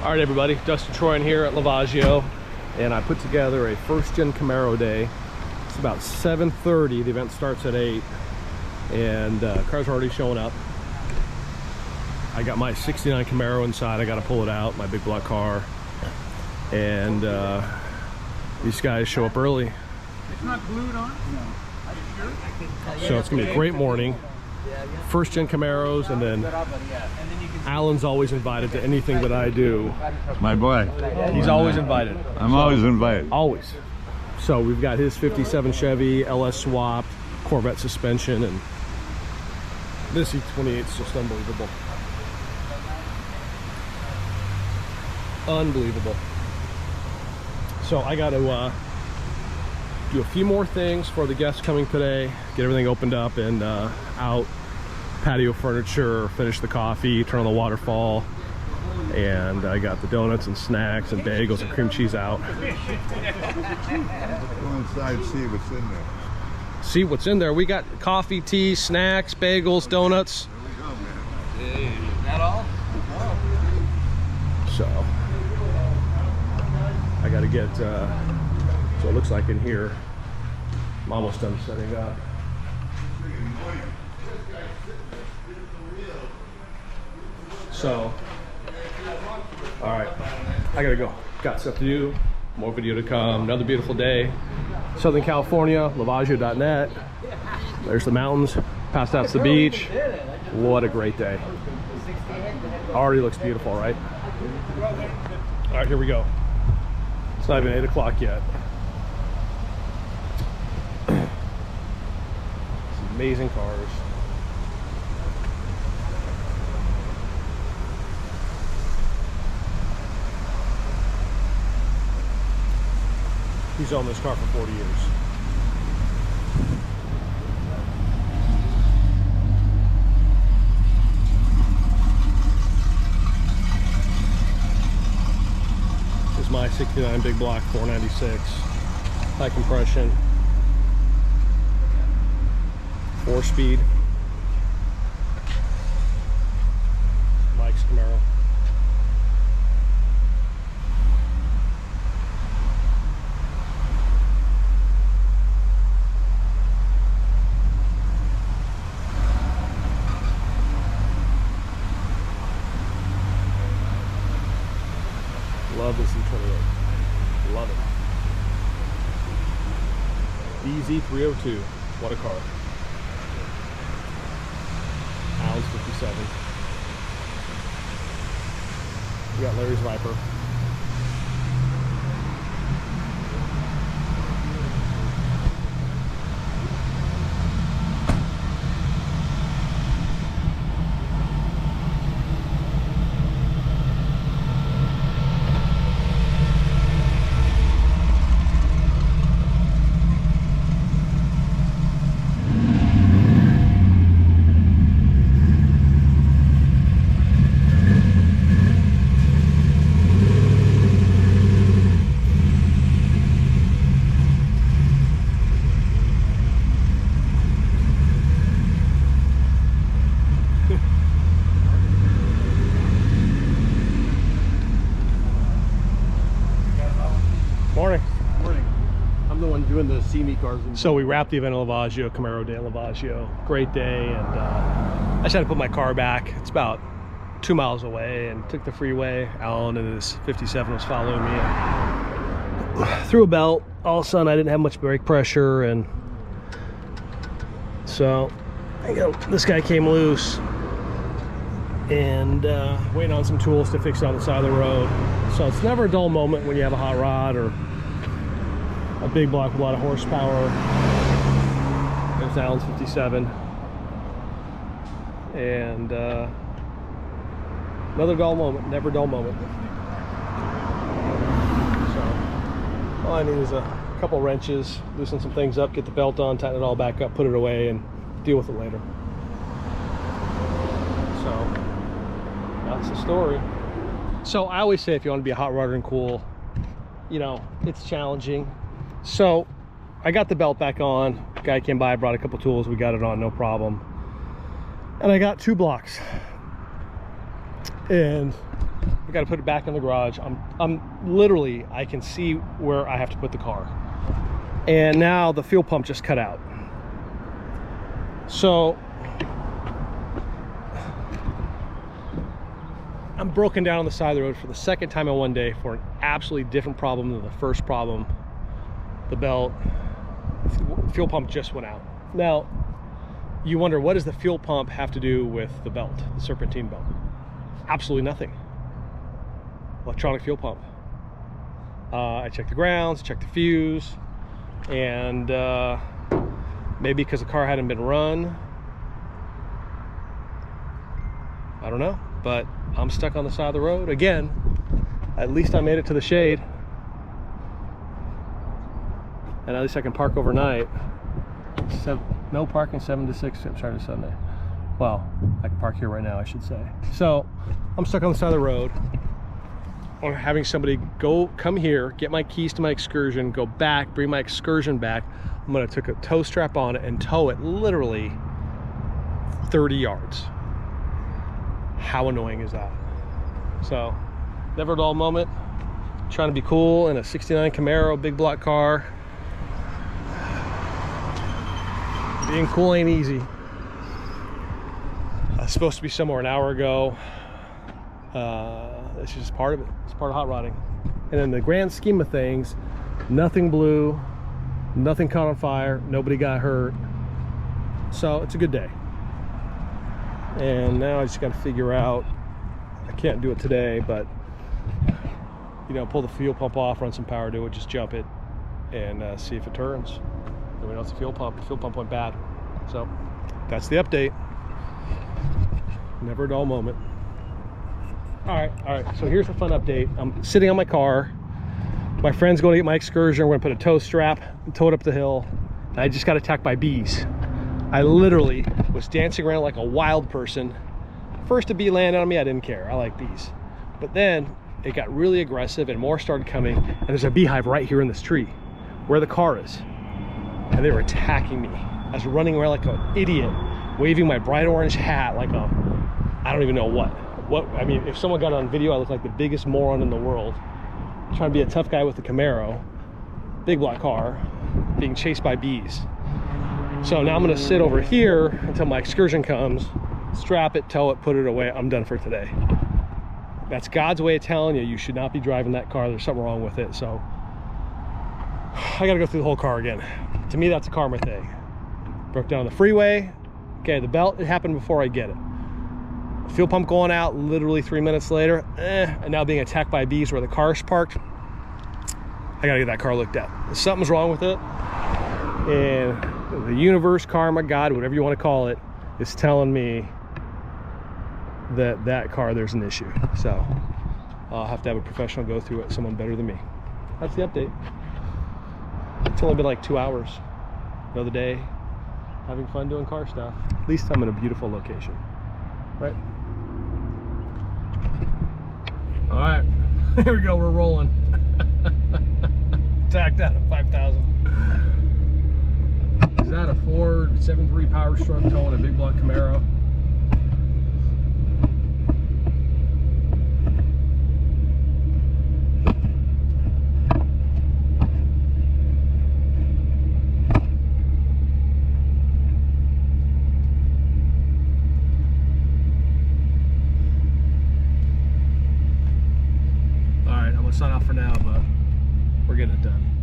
All right, everybody, Dustin Troyan here at Lavaggio, and I put together a first-gen Camaro day. It's about 7:30. The event starts at 8, and cars are already showing up. I got my 69 Camaro inside. I got to pull it out, my big block car, and these guys show up early. It's not glued on? No. Are you sure? So it's gonna be a great morning. First-gen Camaros, and then Alan's always invited to anything that I do. My boy. He's always invited. I'm always invited. Always. So we've got his 57 Chevy, LS swapped, Corvette suspension, and this E28 is just unbelievable. Unbelievable. So I got to do a few more things for the guests coming today, get everything opened up and out, patio furniture, finish the coffee, turn on the waterfall, and I got the donuts and snacks and bagels and cream cheese out. Go inside and see what's in there. See what's in there. We got coffee, tea, snacks, bagels, donuts. There we go, man. Hey, is that all? So I got to get so it looks like in here I'm almost done setting up. So all right, I gotta go. Got stuff to do, more video to come. Another beautiful day, Southern California, Lavaggio.net. There's the mountains, passed out to the beach. What a great day. Already looks beautiful, right? All right, here we go. It's not even 8 o'clock yet. Some amazing cars. He's owned this car for 40 years. My 69 big block 496, high compression, 4-speed. Mike's Camaro. Love this E28. Love it. BZ302. What a car. Alan's 57. We got Larry's Viper. Morning. Morning. I'm the one doing the See Me cars. So we wrapped the event at Lavaggio, Camaro Day at Lavaggio. Great day, and I just had to put my car back. It's about 2 miles away, and took the freeway. Alan and his 57 was following me. And through a belt. All of a sudden, I didn't have much brake pressure, and so this guy came loose, and waiting on some tools to fix it on the side of the road. So it's never a dull moment when you have a hot rod or a big block with a lot of horsepower. There's Alan's 57. And another dull moment, never dull moment. So all I need is a couple wrenches, loosen some things up, get the belt on, tighten it all back up, put it away, and deal with it later. So that's the story. So I always say if you want to be a hot rodder and cool, you know, it's challenging. So I got the belt back on. Guy came by, brought a couple tools, we got it on, no problem. And I got 2 blocks. And I got to put it back in the garage. I'm literally, I can see where I have to put the car. And now the fuel pump just cut out. So I'm broken down on the side of the road for the second time in one day for an absolutely different problem than the first problem. The belt, fuel pump just went out. Now, you wonder, what does the fuel pump have to do with the belt, the serpentine belt? Absolutely nothing. Electronic fuel pump. I checked the grounds, checked the fuse, and maybe because the car hadn't been run, I don't know, but I'm stuck on the side of the road again. At least I made it to the shade, and at least I can park overnight. No parking 7 to 6 Saturday to Sunday. Well, I can park here right now, I should say. So I'm stuck on the side of the road. I'm having somebody come here, get my keys to my Excursion, go back, bring my Excursion back. I'm gonna take a tow strap on it and tow it literally 30 yards. How annoying is that? So, never a dull moment. Trying to be cool in a 69 Camaro, big block car. Being cool ain't easy. I was supposed to be somewhere an hour ago. It's just part of it. It's part of hot rodding. And in the grand scheme of things, nothing blew, nothing caught on fire, nobody got hurt. So it's a good day. And now I just got to figure out, I can't do it today, but you know, pull the fuel pump off, run some power to it, just jump it, and see if it turns. And we know it's a fuel pump. The fuel pump went bad. So that's the update. Never a dull moment. All right, so here's the fun update. I'm sitting on my car. My friend's going to get my Excursion. We're gonna put a tow strap and tow it up the hill. And I just got attacked by bees. I literally was dancing around like a wild person. First a bee landed on me, I didn't care. I like bees. But then it got really aggressive and more started coming. And there's a beehive right here in this tree where the car is. And they were attacking me. I was running around like an idiot, waving my bright orange hat like a, I don't even know what. I mean, if someone got on video, I look like the biggest moron in the world. Trying to be a tough guy with a Camaro, big black car, being chased by bees. So now I'm gonna sit over here until my Excursion comes, strap it, tow it, put it away. I'm done for today. That's God's way of telling you, you should not be driving that car. There's something wrong with it. So I gotta go through the whole car again. To me, that's a karma thing. Broke down on the freeway. Okay, the belt, it happened before I get it. Fuel pump going out literally 3 minutes later, and now being attacked by bees where the car's parked. I gotta get that car looked at. Something's wrong with it, and the universe, karma, God, whatever you want to call it, is telling me that that car, there's an issue. So I'll have to have a professional go through it, someone better than me. That's the update. It's only been like 2 hours. Another day, having fun doing car stuff. At least I'm in a beautiful location, right? All right, here we go, we're rolling. Tacked out at 5,000. Is that a Ford 7.3 Power Stroke towing a big block Camaro? Sign off for now, but we're getting it done.